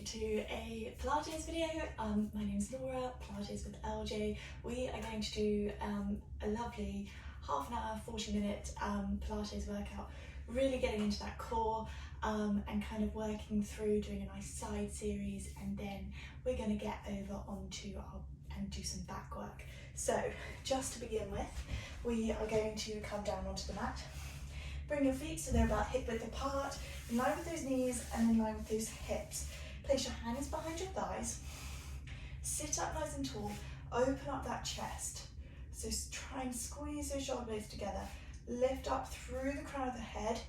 to a Pilates video. My name is Laura, Pilates with LJ. We are going to do a lovely half an hour, 40-minute Pilates workout, really getting into that core and kind of working through, doing a nice side series, and then we're going to get over onto and do some back work. So just to begin with, we are going to come down onto the mat. Bring your feet so they're about hip width apart, in line with those knees and in line with those hips. Place your hands behind your thighs. Sit up nice and tall. Open up that chest. So try and squeeze those shoulder blades together. Lift up through the crown of the head.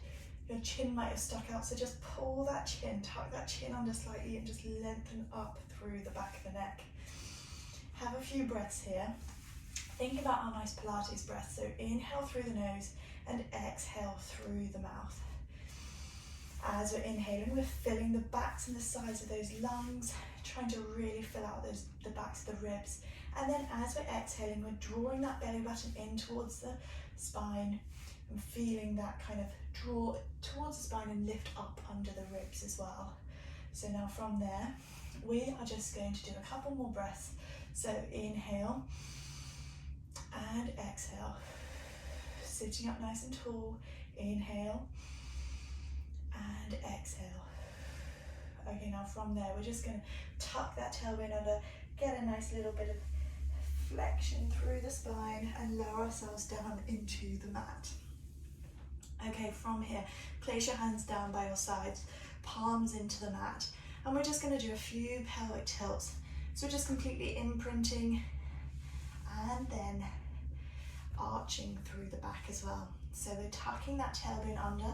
Your chin might have stuck out, so just pull that chin, tuck that chin under slightly and just lengthen up through the back of the neck. Have a few breaths here. Think about our nice Pilates breath. So inhale through the nose and exhale through the mouth. As we're inhaling, we're filling the backs and the sides of those lungs, trying to really fill out the backs of the ribs. And then as we're exhaling, we're drawing that belly button in towards the spine and feeling that kind of draw towards the spine and lift up under the ribs as well. So now from there, we are just going to do a couple more breaths. So inhale and exhale. Sitting up nice and tall, inhale and exhale. Okay, now from there, we're just going to tuck that tailbone under, get a nice little bit of flexion through the spine and lower ourselves down into the mat. Okay, from here, place your hands down by your sides, palms into the mat, and we're just going to do a few pelvic tilts. So we're just completely imprinting and then arching through the back as well. So we're tucking that tailbone under,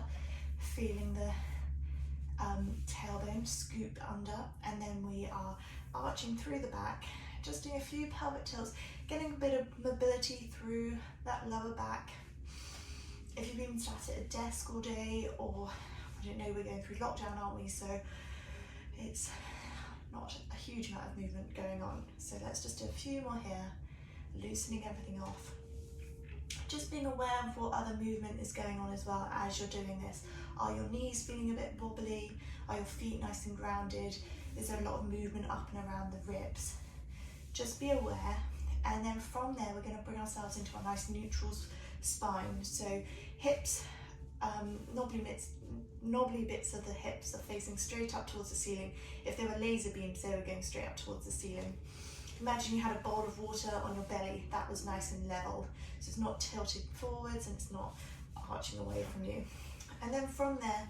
feeling the tailbone scoop under, and then we are arching through the back, just doing a few pelvic tilts, getting a bit of mobility through that lower back. If you've been sat at a desk all day, or I don't know, we're going through lockdown, aren't we? So it's not a huge amount of movement going on. So let's just do a few more here, loosening everything off. Just being aware of what other movement is going on as well as you're doing this. Are your knees feeling a bit wobbly? Are your feet nice and grounded? Is there a lot of movement up and around the ribs? Just be aware, and then from there we're going to bring ourselves into a nice neutral spine. So hips, knobbly bits of the hips are facing straight up towards the ceiling. If they were laser beams, they were going straight up towards the ceiling. Imagine you had a bowl of water on your belly, that was nice and level. So it's not tilted forwards and it's not arching away from you. And then from there,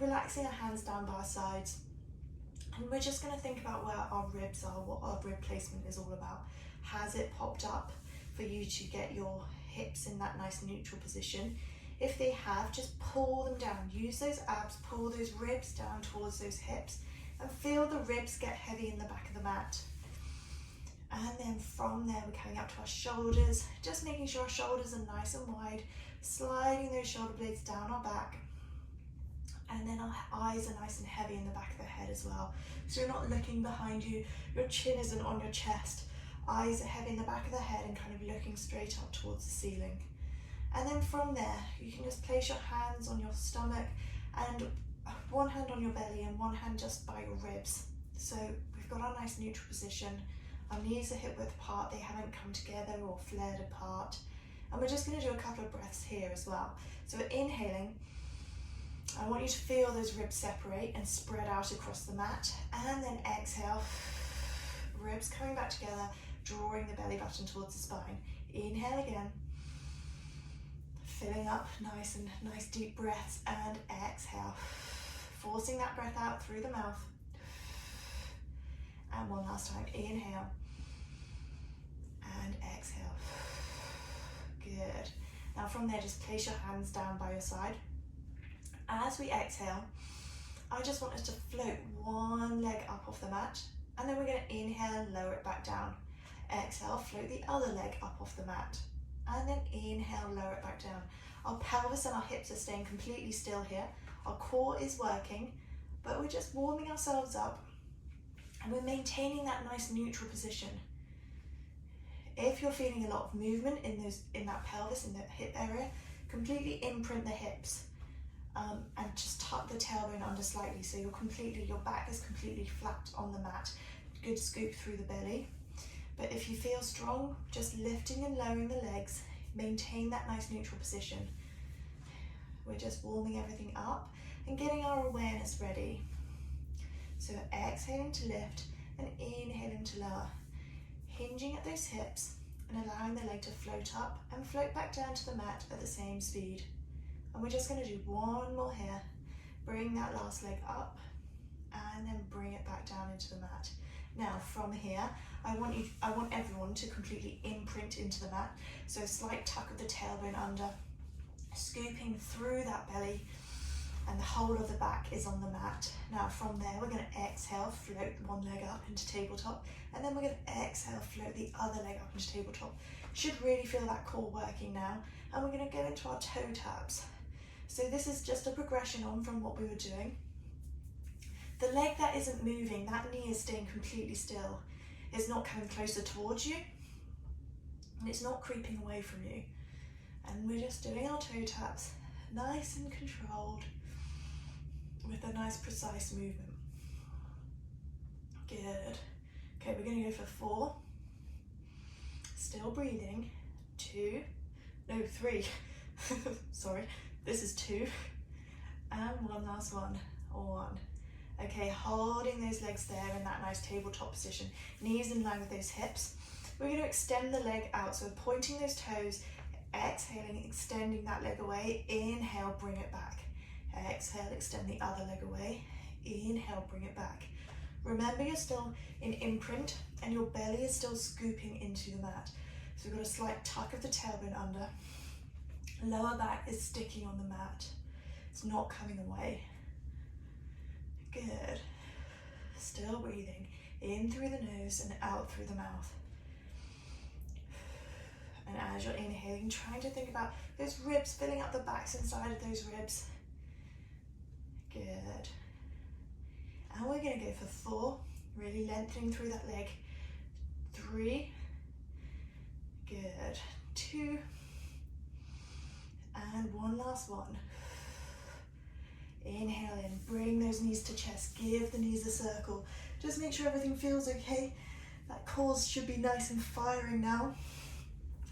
relaxing our hands down by our sides. And we're just going to think about where our ribs are, what our rib placement is all about. Has it popped up for you to get your hips in that nice neutral position? If they have, just pull them down. Use those abs, pull those ribs down towards those hips, and feel the ribs get heavy in the back of the mat. And then from there, we're coming up to our shoulders, just making sure our shoulders are nice and wide, sliding those shoulder blades down our back. And then our eyes are nice and heavy in the back of the head as well. So you're not looking behind you, your chin isn't on your chest. Eyes are heavy in the back of the head and kind of looking straight up towards the ceiling. And then from there, you can just place your hands on your stomach and one hand on your belly and one hand just by your ribs. So we've got our nice neutral position. Our knees are hip width apart, they haven't come together or flared apart. And we're just going to do a couple of breaths here as well. So we're inhaling. I want you to feel those ribs separate and spread out across the mat. And then exhale, ribs coming back together, drawing the belly button towards the spine. Inhale again. Filling up nice deep breaths, and exhale. Forcing that breath out through the mouth. And one last time, inhale and exhale. Good. Now from there, just place your hands down by your side. As we exhale, I just want us to float one leg up off the mat, and then we're going to inhale and lower it back down. Exhale, float the other leg up off the mat, and then inhale, lower it back down. Our pelvis and our hips are staying completely still here. Our core is working, but we're just warming ourselves up, and we're maintaining that nice neutral position. If you're feeling a lot of movement in that pelvis, in the hip area, completely imprint the hips and just tuck the tailbone under slightly so your back is completely flat on the mat. Good scoop through the belly. But if you feel strong, just lifting and lowering the legs, maintain that nice neutral position. We're just warming everything up and getting our awareness ready. So exhaling to lift and inhaling to lower. Hinging at those hips and allowing the leg to float up and float back down to the mat at the same speed. And we're just going to do one more here. Bring that last leg up and then bring it back down into the mat. Now from here, I want everyone to completely imprint into the mat. So a slight tuck of the tailbone under, scooping through that belly, and the whole of the back is on the mat. Now from there, we're going to exhale, float one leg up into tabletop, and then we're going to exhale, float the other leg up into tabletop. Should really feel that core working now, and we're going to go into our toe taps. So this is just a progression on from what we were doing. The leg that isn't moving, that knee is staying completely still. It's not coming closer towards you, and it's not creeping away from you. And we're just doing our toe taps, nice and controlled, with a nice precise movement. Good. Okay, we're going to go for 4. Still breathing. 3. Sorry, this is 2. And one last one. 1. Okay, holding those legs there in that nice tabletop position. Knees in line with those hips. We're going to extend the leg out, so pointing those toes, exhaling, extending that leg away. Inhale, bring it back. Exhale, extend the other leg away. Inhale, bring it back. Remember, you're still in imprint and your belly is still scooping into the mat. So we've got a slight tuck of the tailbone under. Lower back is sticking on the mat. It's not coming away. Good. Still breathing. In through the nose and out through the mouth. And as you're inhaling, trying to think about those ribs, filling up the backs inside of those ribs. Good. And we're going to go for 4, really lengthening through that leg. 3. Good. 2. And one last one. Inhale in, bring those knees to chest, give the knees a circle. Just make sure everything feels okay. That core should be nice and firing now.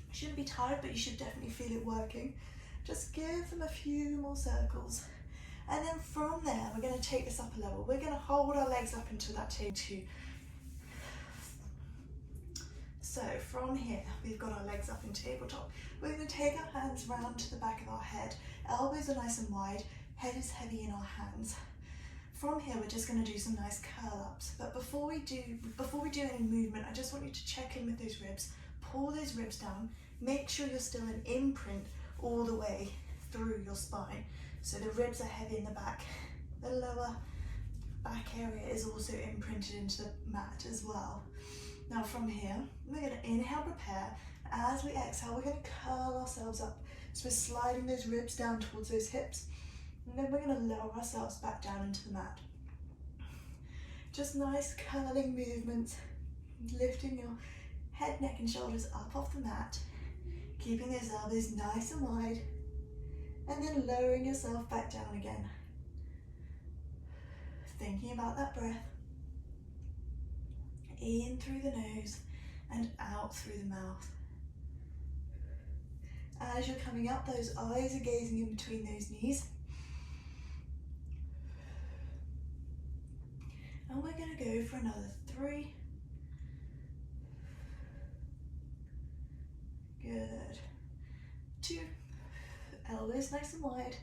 You shouldn't be tired, but you should definitely feel it working. Just give them a few more circles. And then from there, we're going to take this up a level. We're going to hold our legs up into that table too. So from here, we've got our legs up in tabletop. We're going to take our hands round to the back of our head. Elbows are nice and wide. Head is heavy in our hands. From here, we're just going to do some nice curl ups. But before we do any movement, I just want you to check in with those ribs. Pull those ribs down. Make sure you're still in imprint all the way through your spine. So the ribs are heavy in the back. The lower back area is also imprinted into the mat as well. Now from here, we're going to inhale, prepare. As we exhale, we're going to curl ourselves up. So we're sliding those ribs down towards those hips. And then we're going to lower ourselves back down into the mat. Just nice curling movements, lifting your head, neck and shoulders up off the mat, keeping those elbows nice and wide, and then lowering yourself back down again. Thinking about that breath. In through the nose and out through the mouth. As you're coming up, those eyes are gazing in between those knees. And we're going to go for another 3. Good. 2. Elbows nice and wide.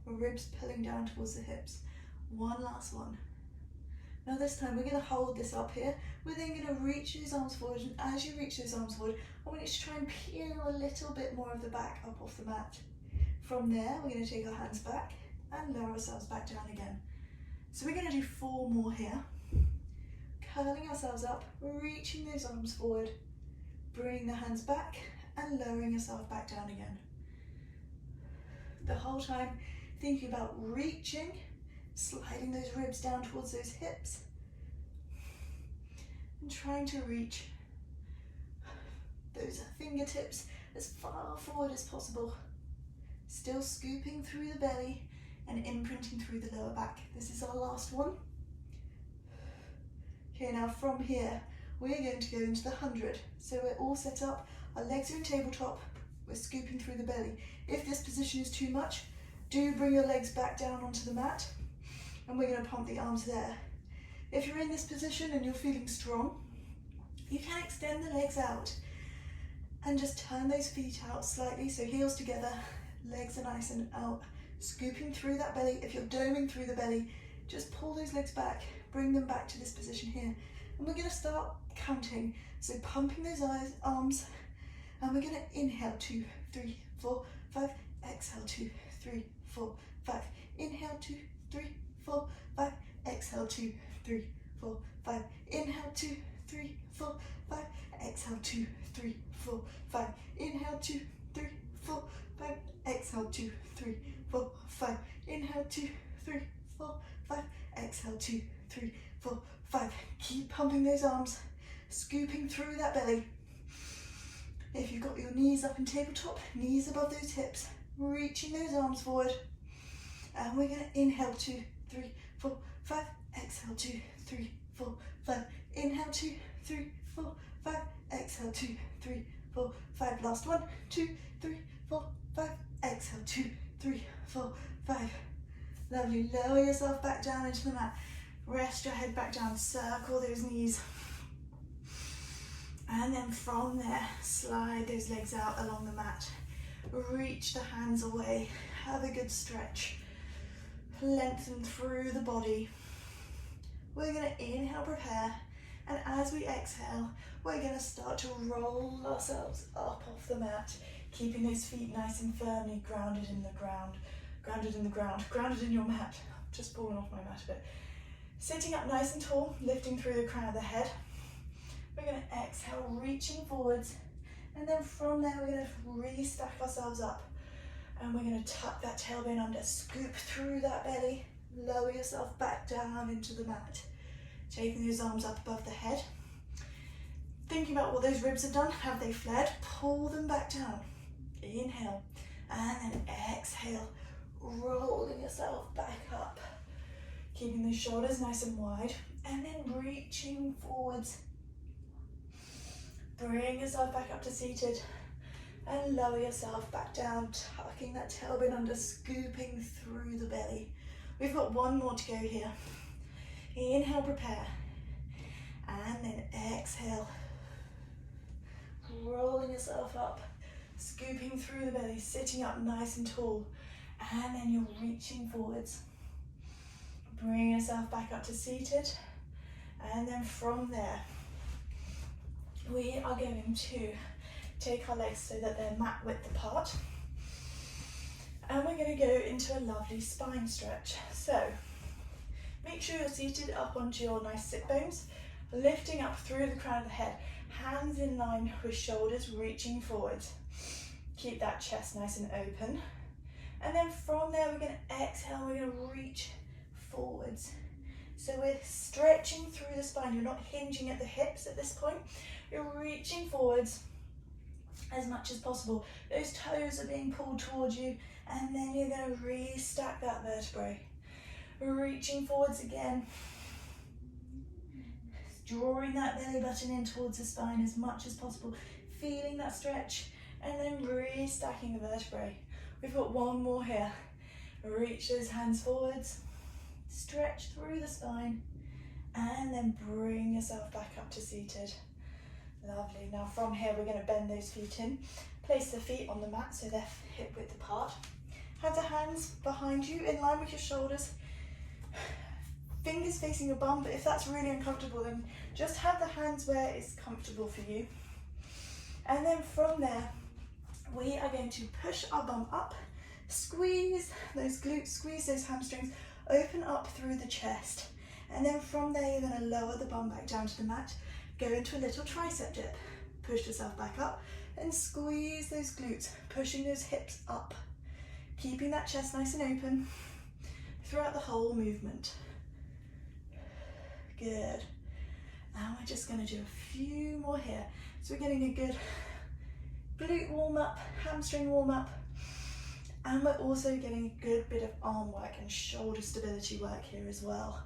Ribs pulling down towards the hips. One last one. Now this time we're going to hold this up here. We're then going to reach those arms forward, and as you reach those arms forward, I want you to try and peel a little bit more of the back up off the mat. From there, we're going to take our hands back and lower ourselves back down again. So we're going to do 4 more here. Curling ourselves up, reaching those arms forward, bringing the hands back and lowering yourself back down again. The whole time thinking about reaching, sliding those ribs down towards those hips and trying to reach those fingertips as far forward as possible. Still scooping through the belly and imprinting through the lower back. This is our last one. Okay, now from here, we're going to go into the 100. So we're all set up, our legs are in tabletop, we're scooping through the belly. If this position is too much, do bring your legs back down onto the mat, and we're going to pump the arms there. If you're in this position and you're feeling strong, you can extend the legs out and just turn those feet out slightly, so heels together, legs are nice and out, scooping through that belly. If you're doming through the belly, just pull those legs back, bring them back to this position here. And we're going to start counting, so pumping those arms, and we're going to inhale 2, 3, 4, 5, exhale 2, 3, 4, 5, inhale 2, 3, 4, 5, exhale 2, 3, 4, 5, inhale 2, 3, 4, 5, exhale 2, 3, 4, 5, inhale 2, 3, 4, 5, exhale 2, 3, 4, 5, inhale 2, 3, 4, 5, exhale 2, 3, 4, 5. Keep pumping those arms, scooping through that belly. If you've got your knees up in tabletop, knees above those hips, reaching those arms forward. And we're going to inhale 2, 3, 4, 5, exhale 2, 3, 4, 5, inhale 2, 3, 4, 5, exhale 2, 3, 4, 5. Last one, 2, 3, 4, 5, exhale 2, 3, 4, 5. Lovely, lower yourself back down into the mat. Rest your head back down, circle those knees. And then from there, slide those legs out along the mat. Reach the hands away, have a good stretch. Lengthen through the body. We're going to inhale, prepare, and as we exhale, we're going to start to roll ourselves up off the mat, keeping those feet nice and firmly grounded in the ground, grounded in your mat. I've just fallen off my mat a bit. Sitting up nice and tall, lifting through the crown of the head. We're going to exhale, reaching forwards, and then from there we're going to re-stack ourselves up. And we're going to tuck that tailbone under, scoop through that belly, lower yourself back down into the mat. Taking those arms up above the head. Thinking about what those ribs have done, have they flared? Pull them back down. Inhale, and then exhale, rolling yourself back up. Keeping the shoulders nice and wide, and then reaching forwards. Bring yourself back up to seated. And lower yourself back down, tucking that tailbone under, scooping through the belly. We've got one more to go here. Inhale, prepare. And then exhale. Rolling yourself up, scooping through the belly, sitting up nice and tall. And then you're reaching forwards. Bring yourself back up to seated. And then from there, we are going to take our legs so that they're mat width apart. And we're going to go into a lovely spine stretch. So, make sure you're seated up onto your nice sit bones, lifting up through the crown of the head, hands in line with shoulders reaching forwards. Keep that chest nice and open. And then from there, we're going to exhale, we're going to reach forwards. So we're stretching through the spine. You're not hinging at the hips at this point. You're reaching forwards as much as possible. Those toes are being pulled towards you, and then you're going to re-stack that vertebrae. Reaching forwards again. Drawing that belly button in towards the spine as much as possible. Feeling that stretch, and then re-stacking the vertebrae. We've got one more here. Reach those hands forwards. Stretch through the spine, and then bring yourself back up to seated. Lovely. Now from here, we're going to bend those feet in. Place the feet on the mat so they're hip width apart. Have the hands behind you in line with your shoulders. Fingers facing your bum, but if that's really uncomfortable, then just have the hands where it's comfortable for you. And then from there, we are going to push our bum up, squeeze those glutes, squeeze those hamstrings, open up through the chest. And then from there, you're going to lower the bum back down to the mat. Go into a little tricep dip. Push yourself back up and squeeze those glutes, pushing those hips up. Keeping that chest nice and open throughout the whole movement. Good. Now we're just going to do a few more here. So we're getting a good glute warm up, hamstring warm up. And we're also getting a good bit of arm work and shoulder stability work here as well.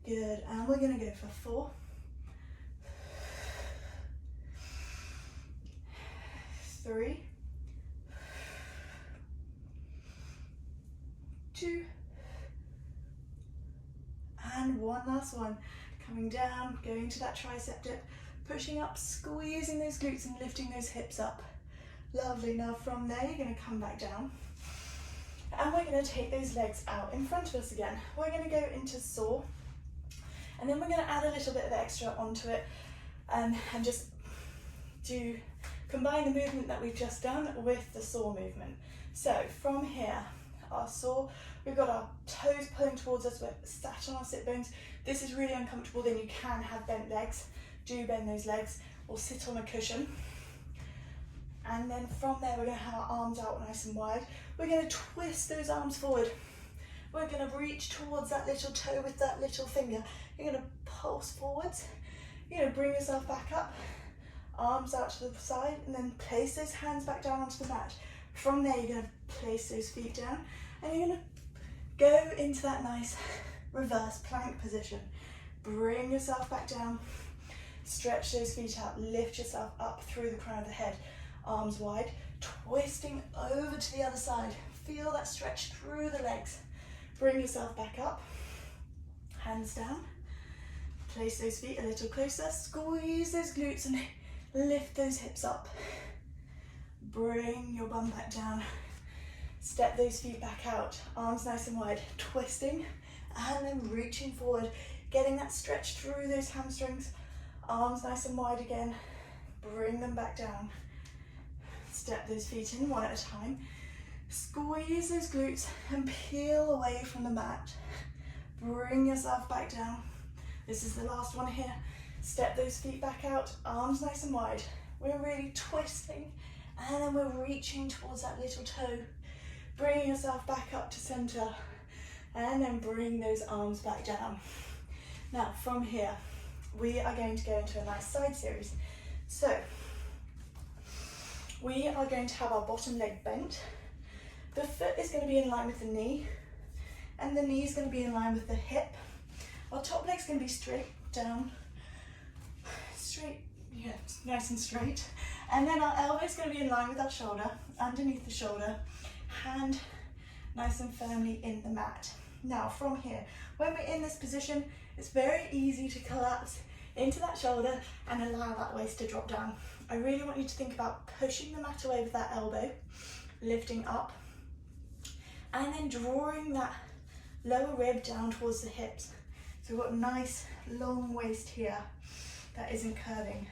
Good, and we're going to go for 4, 3, 2, and 1 last one. Coming down, going to that tricep dip, pushing up, squeezing those glutes and lifting those hips up. Lovely. Now from there, you're going to come back down. And we're going to take those legs out in front of us again. We're going to go into saw. And then we're going to add a little bit of extra onto it and just combine the movement that we've just done with the saw movement. So from here, our saw, we've got our toes pulling towards us, we're sat on our sit bones. This is really uncomfortable, then you can have bent legs. Do bend those legs or sit on a cushion. And then from there, we're going to have our arms out nice and wide. We're going to twist those arms forward. We're going to reach towards that little toe with that little finger. You're going to pulse forwards. You're going to bring yourself back up, arms out to the side, and then place those hands back down onto the mat. From there, you're going to place those feet down, and you're going to go into that nice reverse plank position. Bring yourself back down, stretch those feet out, lift yourself up through the crown of the head. Arms wide, twisting over to the other side. Feel that stretch through the legs. Bring yourself back up, hands down. Place those feet a little closer, squeeze those glutes and lift those hips up. Bring your bum back down. Step those feet back out, arms nice and wide, twisting and then reaching forward, getting that stretch through those hamstrings. Arms nice and wide again, bring them back down. Step those feet in one at a time. Squeeze those glutes and peel away from the mat. Bring yourself back down. This is the last one here. Step those feet back out, arms nice and wide. We're really twisting and then we're reaching towards that little toe. Bring yourself back up to center and then bring those arms back down. Now from here, we are going to go into a nice side series. So, we are going to have our bottom leg bent. The foot is going to be in line with the knee, and the knee is going to be in line with the hip. Our top leg's going to be straight down, straight, yeah, nice and straight. And then our elbow is going to be in line with our shoulder, underneath the shoulder, hand nice and firmly in the mat. Now from here, when we're in this position, it's very easy to collapse into that shoulder and allow that waist to drop down. I really want you to think about pushing the mat away with that elbow, lifting up, and then drawing that lower rib down towards the hips. So we've got a nice long waist here that isn't curving.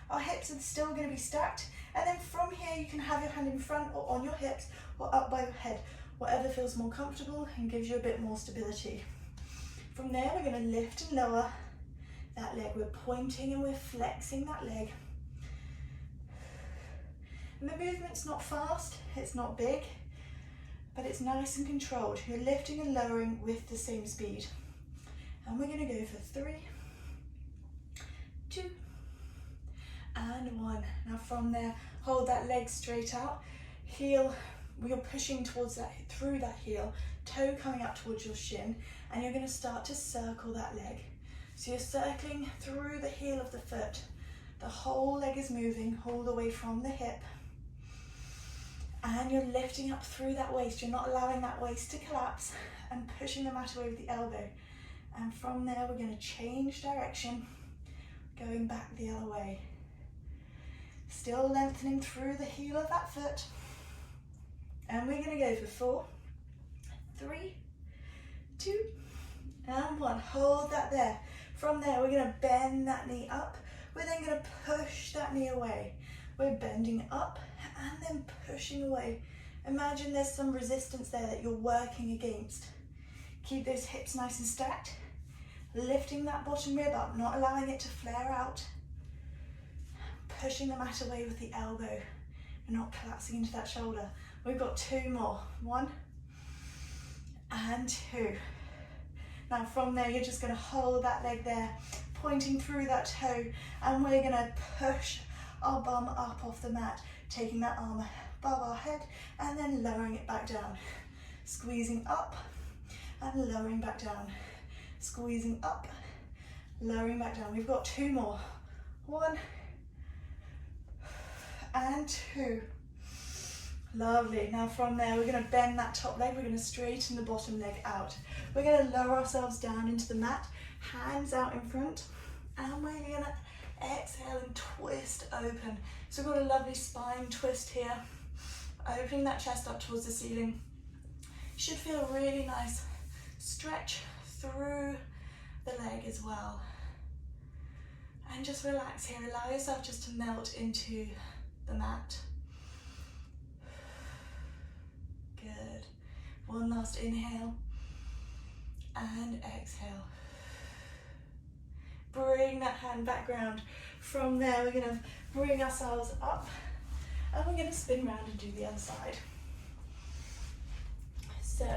Our hips are still going to be stacked, and then from here you can have your hand in front or on your hips or up by your head, whatever feels more comfortable and gives you a bit more stability. From there we're going to lift and lower that leg. We're pointing and we're flexing that leg. And the movement's not fast, it's not big, but it's nice and controlled. You're lifting and lowering with the same speed. And we're going to go for 3, 2, and 1. Now from there, hold that leg straight out, heel, you're pushing towards that, through that heel, toe coming up towards your shin, and you're going to start to circle that leg. So you're circling through the heel of the foot. The whole leg is moving all the way from the hip. And you're lifting up through that waist. You're not allowing that waist to collapse and pushing the mat away with the elbow. And from there, we're going to change direction, going back the other way. Still lengthening through the heel of that foot. And we're going to go for 4, 3, 2, and 1. Hold that there. From there, we're going to bend that knee up. We're then going to push that knee away. We're bending up and then pushing away. Imagine there's some resistance there that you're working against. Keep those hips nice and stacked. Lifting that bottom rib up, not allowing it to flare out. Pushing the mat away with the elbow and not collapsing into that shoulder. We've got 2 more. 1 and 2. Now from there, you're just going to hold that leg there, pointing through that toe, and we're going to push our bum up off the mat, taking that arm above our head, and then lowering it back down. Squeezing up and lowering back down. Squeezing up, lowering back down. We've got 2 more. 1 and 2. Lovely. Now from there, we're going to bend that top leg. We're going to straighten the bottom leg out. We're going to lower ourselves down into the mat, hands out in front, and we're going to exhale and twist open. So we've got a lovely spine twist here, opening that chest up towards the ceiling. You should feel a really nice stretch through the leg as well. And just relax here. Allow yourself just to melt into the mat. Good. One last inhale and exhale. Bring that hand back round. From there, we're going to bring ourselves up and we're going to spin round and do the other side. So,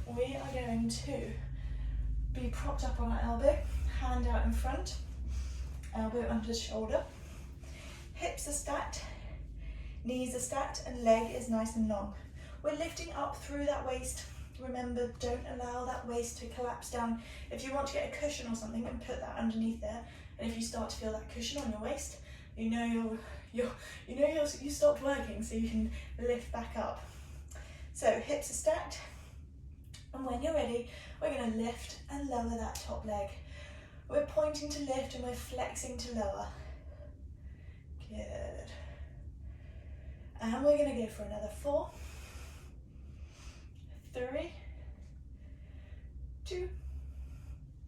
we are going to be propped up on our elbow, hand out in front, elbow under the shoulder, hips are stacked, knees are stacked, and leg is nice and long. We're lifting up through that waist. Remember, don't allow that waist to collapse down. If you want to get a cushion or something, and put that underneath there. And if you start to feel that cushion on your waist, you know you stopped working, so you can lift back up. So hips are stacked, and when you're ready, we're going to lift and lower that top leg. We're pointing to lift and we're flexing to lower. Good. And we're going to go for another 4, 3, 2,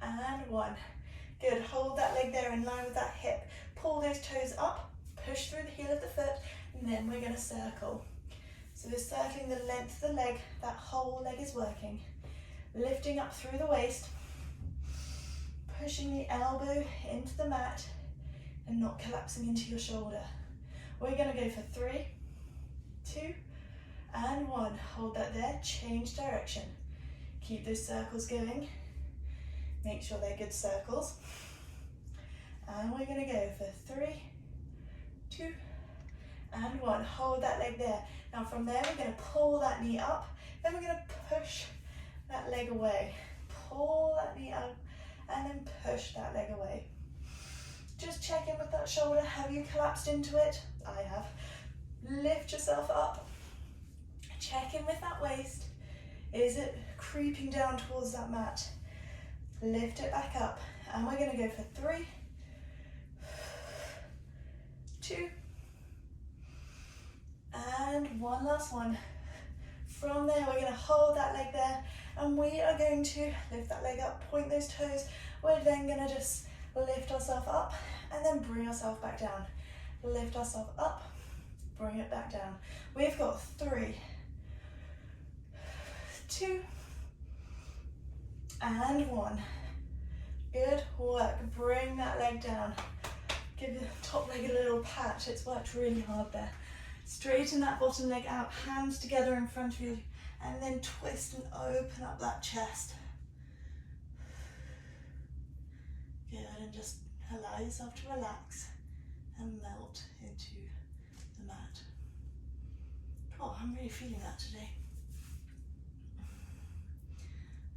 and 1. Good. Hold that leg there in line with that hip. Pull those toes up, push through the heel of the foot, and then we're going to circle. So we're circling the length of the leg, that whole leg is working. Lifting up through the waist, pushing the elbow into the mat, and not collapsing into your shoulder. We're going to go for 3, 2, and 1. Hold that there, change direction. Keep those circles going. Make sure they're good circles. And we're going to go for 3, 2, and 1. Hold that leg there. Now from there, we're going to pull that knee up, then we're going to push that leg away. Pull that knee up, and then push that leg away. Just check in with that shoulder. Have you collapsed into it? I have. Lift yourself up. Check in with that waist. Is it creeping down towards that mat? Lift it back up. And we're going to go for 3, 2, and 1 last one. From there, we're going to hold that leg there, and we are going to lift that leg up, point those toes. We're then going to just lift ourselves up and then bring ourselves back down. Lift ourselves up, bring it back down. We've got 3, 2, and 1. Good work. Bring that leg down. Give the top leg a little pat. It's worked really hard there. Straighten that bottom leg out, hands together in front of you, and then twist and open up that chest. Good, and just allow yourself to relax and melt into the mat. Oh, I'm really feeling that today.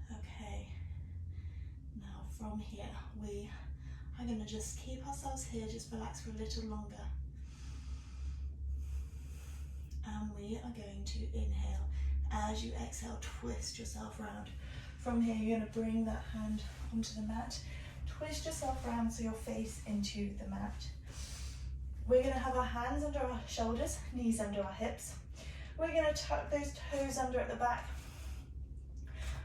Okay, now from here, we are going to just keep ourselves here, just relax for a little longer. And we are going to inhale. As you exhale, twist yourself round. From here, you're going to bring that hand onto the mat. Twist yourself round so you're face into the mat. We're going to have our hands under our shoulders, knees under our hips. We're going to tuck those toes under at the back.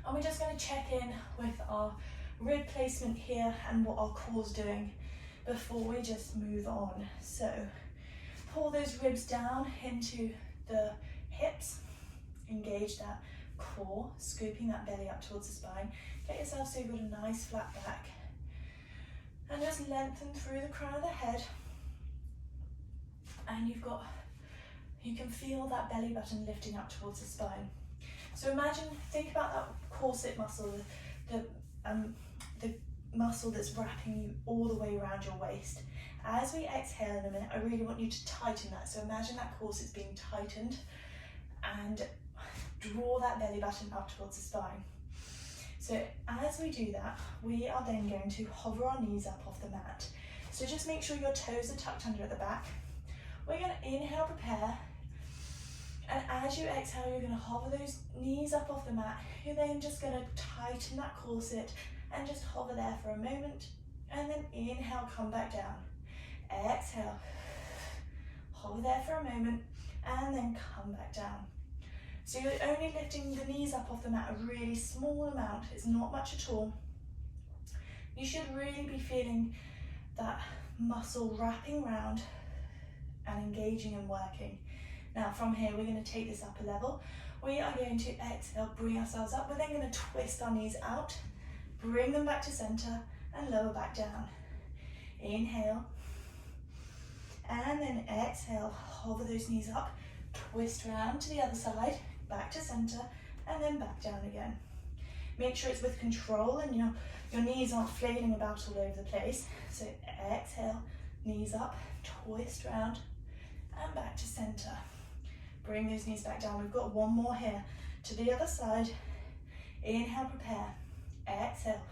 And we're just going to check in with our rib placement here and what our core's doing before we just move on. So pull those ribs down into the hips, engage that core, scooping that belly up towards the spine. Get yourself so you've got a nice flat back. And just lengthen through the crown of the head. And you can feel that belly button lifting up towards the spine. So think about that corset muscle, the muscle that's wrapping you all the way around your waist. As we exhale in a minute, I really want you to tighten that. So imagine that corset's being tightened and draw that belly button up towards the spine. So as we do that, we are then going to hover our knees up off the mat. So just make sure your toes are tucked under at the back. We're going to inhale, prepare. And as you exhale, you're going to hover those knees up off the mat. You're then just going to tighten that corset and just hover there for a moment. And then inhale, come back down. Exhale, hover there for a moment, and then come back down. So you're only lifting the knees up off the mat a really small amount. It's not much at all. You should really be feeling that muscle wrapping around and engaging and working. Now from here, we're going to take this up a level. We are going to exhale, bring ourselves up. We're then going to twist our knees out, bring them back to center, and lower back down. Inhale. And then exhale, hover those knees up, twist around to the other side, back to center, and then back down again. Make sure it's with control and your knees aren't flailing about all over the place. So exhale, knees up, twist around, and back to center. Bring those knees back down. We've got one more here. To the other side. Inhale, prepare. Exhale,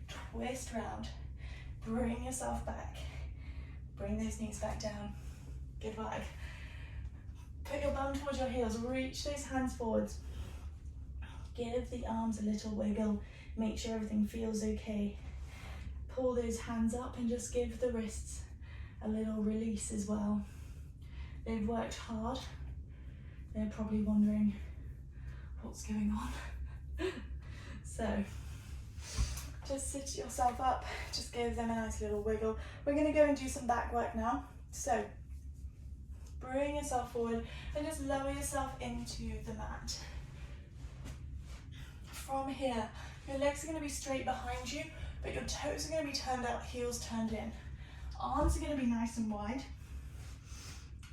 twist round. Bring yourself back. Bring those knees back down. Good work. Put your bum towards your heels. Reach those hands forwards. Give the arms a little wiggle. Make sure everything feels okay. Pull those hands up and just give the wrists a little release as well. They've worked hard. They're probably wondering what's going on. So just sit yourself up, just give them a nice little wiggle. We're going to go and do some back work now. So bring yourself forward and just lower yourself into the mat. From here, your legs are going to be straight behind you, but your toes are going to be turned out, heels turned in. Arms are going to be nice and wide.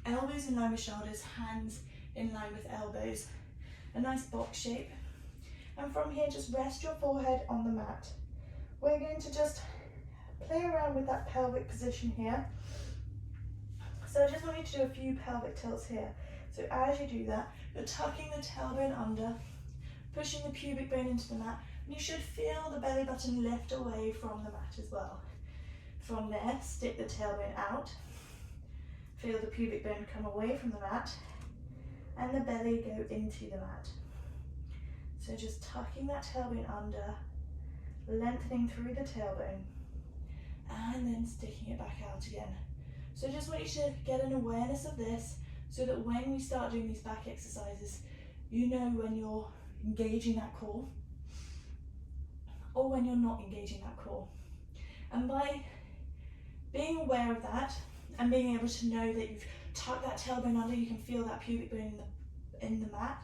Elbows in line with shoulders, hands in line with elbows. A nice box shape. And from here, just rest your forehead on the mat. We're going to just play around with that pelvic position here. So I just want you to do a few pelvic tilts here. So as you do that, you're tucking the tailbone under, pushing the pubic bone into the mat, and you should feel the belly button lift away from the mat as well. From there, stick the tailbone out, feel the pubic bone come away from the mat, and the belly go into the mat. So just tucking that tailbone under, lengthening through the tailbone, and then sticking it back out again. So just want you to get an awareness of this so that when we start doing these back exercises, you know when you're engaging that core or when you're not engaging that core. And by being aware of that and being able to know that you've tucked that tailbone under, you can feel that pubic bone in the mat,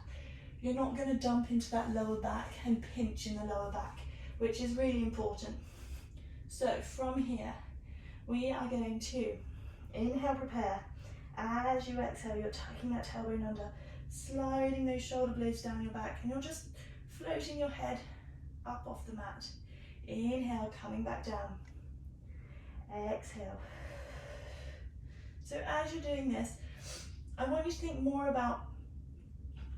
you're not going to dump into that lower back and pinch in the lower back, which is really important. So from here, we are going to inhale, prepare. As you exhale, you're tucking that tailbone under, sliding those shoulder blades down your back, and you're just floating your head up off the mat. Inhale, coming back down. Exhale. So as you're doing this, I want you to think more about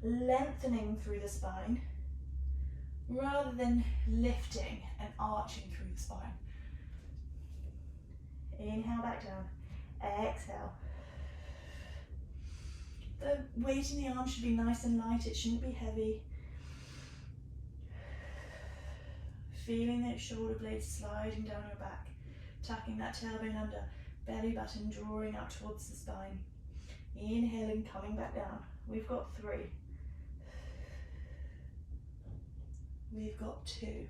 lengthening through the spine rather than lifting and arching through the spine. Inhale, back down. Exhale. The weight in the arm should be nice and light, it shouldn't be heavy. Feeling those shoulder blades sliding down your back, tucking that tailbone under, belly button drawing up towards the spine. Inhaling, coming back down. We've got 3. We've got 2.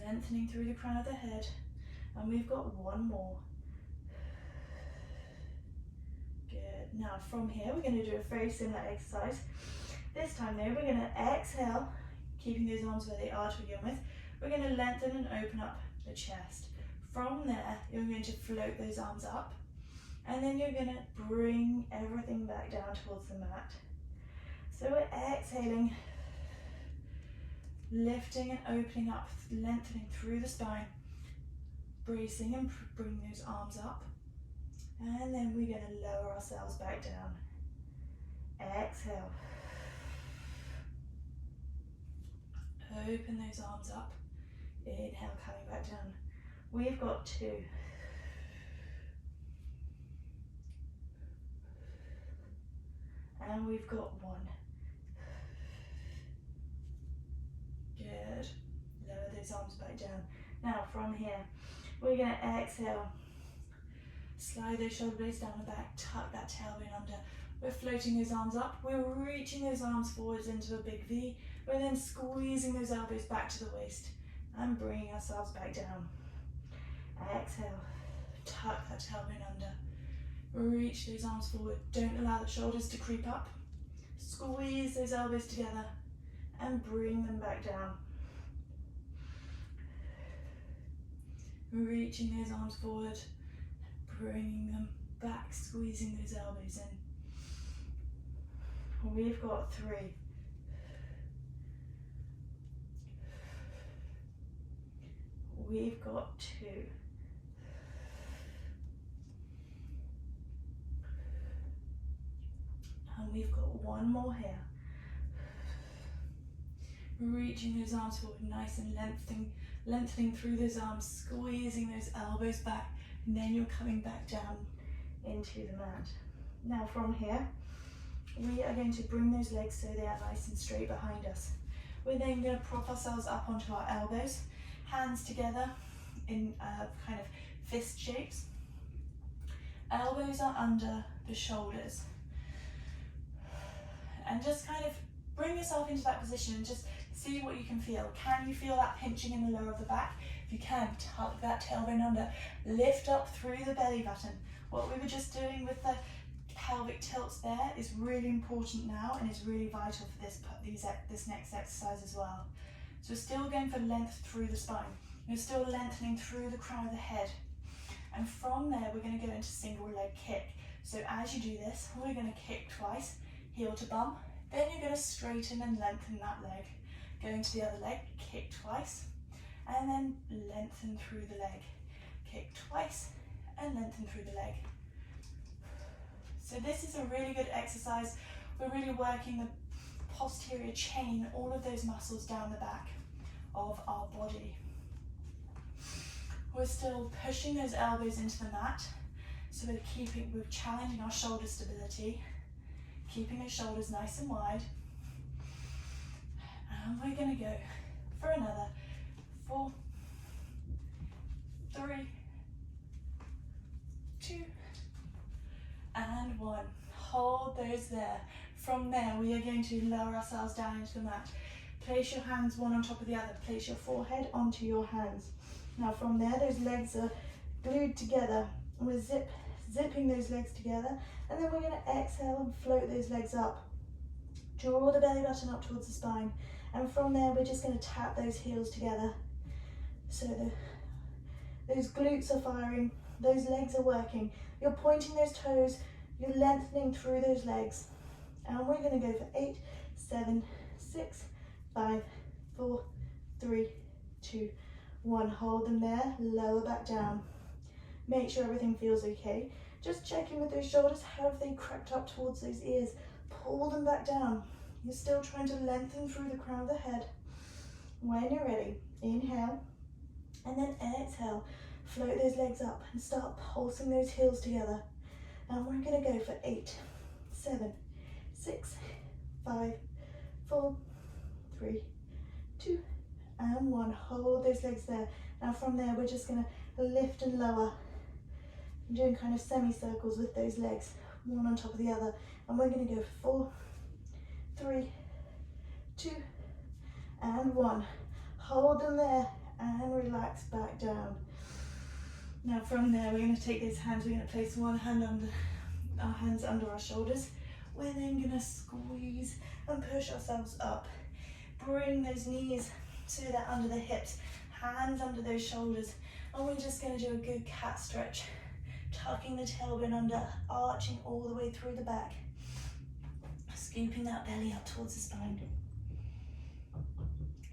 Lengthening through the crown of the head. And we've got 1 more. Good. Now from here, we're going to do a very similar exercise. This time though, we're going to exhale, keeping those arms where they are to begin with. We're going to lengthen and open up the chest. From there, you're going to float those arms up, and then you're going to bring everything back down towards the mat. So we're exhaling, Lifting and opening up, lengthening through the spine. Bracing and bring those arms up. And then we're going to lower ourselves back down. Exhale. Open those arms up. Inhale, coming back down. We've got 2. And we've got 1. Good. Lower those arms back down. Now from here, we're going to exhale. Slide those shoulder blades down the back. Tuck that tailbone under. We're floating those arms up. We're reaching those arms forwards into a big V. We're then squeezing those elbows back to the waist and bringing ourselves back down. Exhale. Tuck that tailbone under. Reach those arms forward. Don't allow the shoulders to creep up. Squeeze those elbows together and bring them back down. Reaching those arms forward, bringing them back, squeezing those elbows in. We've got 3. We've got 2. And we've got 1 more here. Reaching those arms forward, nice and lengthening through those arms, squeezing those elbows back, and then you're coming back down into the mat. Now from here, we are going to bring those legs so they are nice and straight behind us. We're then going to prop ourselves up onto our elbows, hands together in kind of fist shapes. Elbows are under the shoulders. And just kind of bring yourself into that position and just see what you can feel. Can you feel that pinching in the lower of the back? If you can, tuck that tailbone under. Lift up through the belly button. What we were just doing with the pelvic tilts there is really important now and is really vital for this next exercise as well. So we're still going for length through the spine. We're still lengthening through the crown of the head. And from there, we're going to go into single leg kick. So as you do this, we're going to kick twice, heel to bum. Then you're going to straighten and lengthen that leg. Going to the other leg, kick twice, and then lengthen through the leg. Kick twice, and lengthen through the leg. So this is a really good exercise. We're really working the posterior chain, all of those muscles down the back of our body. We're still pushing those elbows into the mat, so we're challenging our shoulder stability, keeping those shoulders nice and wide. And we're going to go for another 4, 3, 2, and 1. Hold those there. From there, we are going to lower ourselves down into the mat. Place your hands one on top of the other. Place your forehead onto your hands. Now from there, those legs are glued together. We're zipping those legs together, and then we're going to exhale and float those legs up. Draw the belly button up towards the spine, and from there we're just going to tap those heels together. So those glutes are firing, those legs are working. You're pointing those toes, you're lengthening through those legs. And we're going to go for 8, 7, 6, 5, 4, 3, 2, 1. Hold them there, lower back down. Make sure everything feels okay. Just checking with those shoulders, how have they cracked up towards those ears? Pull them back down. You're still trying to lengthen through the crown of the head. When you're ready, inhale, and then exhale. Float those legs up and start pulsing those heels together. And we're going to go for 8, 7, 6, 5, 4, 3, 2, and 1. Hold those legs there. Now from there, we're just going to lift and lower. I'm doing kind of semicircles with those legs, one on top of the other. And we're going to go 4, 3, 2, and 1. Hold them there and relax back down. Now from there, we're going to take those hands, we're going to place one hand under our hands under our shoulders. We're then going to squeeze and push ourselves up. Bring those knees so they're under the hips, hands under those shoulders. And we're just going to do a good cat stretch. Tucking the tailbone under, arching all the way through the back. Scooping that belly up towards the spine.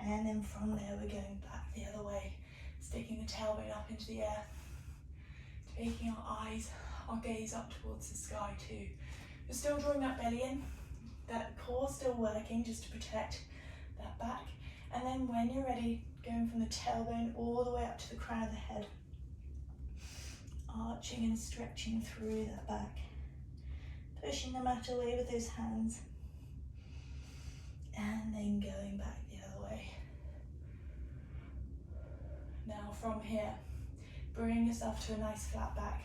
And then from there we're going back the other way, sticking the tailbone up into the air, taking our gaze up towards the sky too. We're still drawing that belly in, that core still working just to protect that back. And then when you're ready, going from the tailbone all the way up to the crown of the head, arching and stretching through that back, pushing the mat away with those hands, and then going back the other way. Now from here, bring yourself to a nice flat back.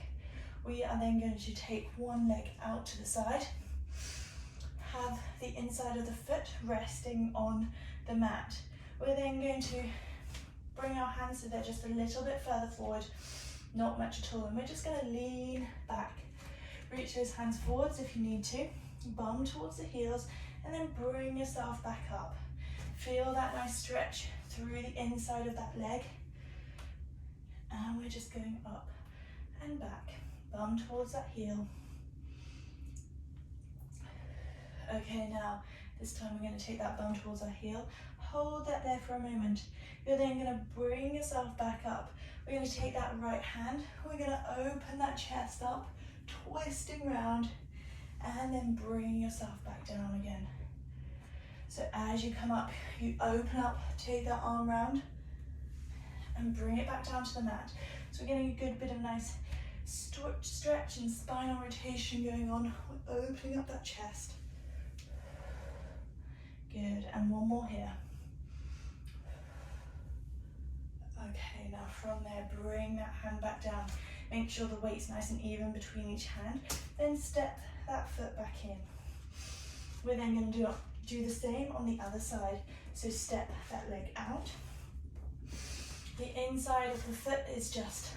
We are then going to take one leg out to the side, have the inside of the foot resting on the mat. We're then going to bring our hands so they're just a little bit further forward, not much at all, and we're just going to lean back. Reach those hands forwards if you need to, bum towards the heels, and then bring yourself back up. Feel that nice stretch through the inside of that leg, and we're just going up and back, bum towards that heel. Okay, now this time we're going to take that bum towards our heel, hold that there for a moment. You're then going to bring yourself back up. We're going to take that right hand, we're going to open that chest up, twisting round, and then bring yourself back down again. So as you come up, you open up, take that arm round, and bring it back down to the mat. So we're getting a good bit of nice stretch and spinal rotation going on. We're opening up that chest. Good, and one more here. Okay, now from there, bring that hand back down. Make sure the weight's nice and even between each hand. Then step that foot back in. We're then going to do the same on the other side. So step that leg out. The inside of the foot is just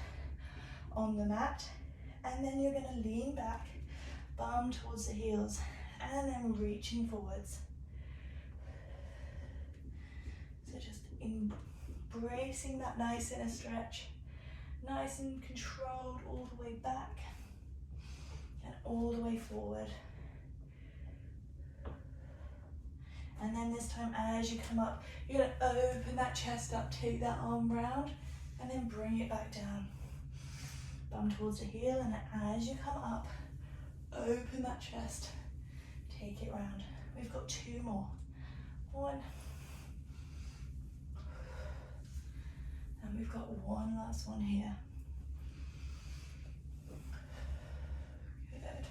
on the mat. And then you're going to lean back, bum towards the heels, and then reaching forwards. So just embracing that nice inner stretch, nice and controlled all the way back and all the way forward. And then this time as you come up, you're going to open that chest up, take that arm round, and then bring it back down. Bum towards the heel, and as you come up, open that chest, take it round. We've got two more. One. And we've got one last one here. Good.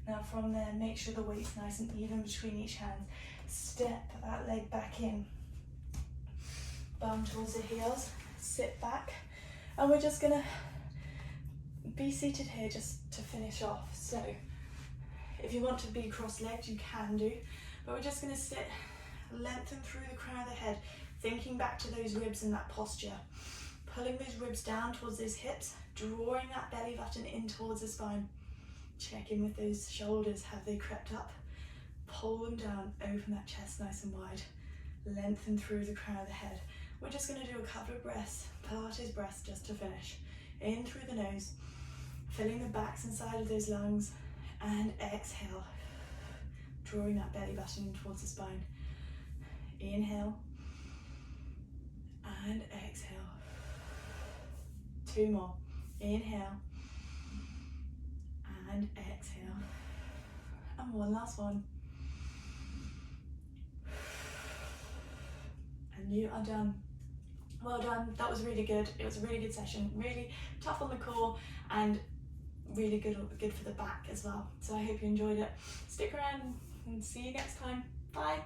Now from there, make sure the weight's nice and even between each hand. Step that leg back in. Bum towards the heels, sit back. And we're just gonna be seated here just to finish off. So if you want to be cross-legged, you can do, but we're just gonna sit, lengthen through the crown of the head, thinking back to those ribs in that posture, pulling those ribs down towards those hips, drawing that belly button in towards the spine. Check in with those shoulders, have they crept up? Pull them down, open that chest nice and wide, lengthen through the crown of the head. We're just going to do a couple of breaths, Pilates breaths just to finish. In through the nose, filling the backs inside of those lungs, and exhale, drawing that belly button in towards the spine. Inhale, and exhale. Two more. Inhale, and exhale. And one last one. And you are done. Well done, that was really good. It was a really good session, really tough on the core and really good for the back as well. So I hope you enjoyed it. Stick around and see you next time. Bye.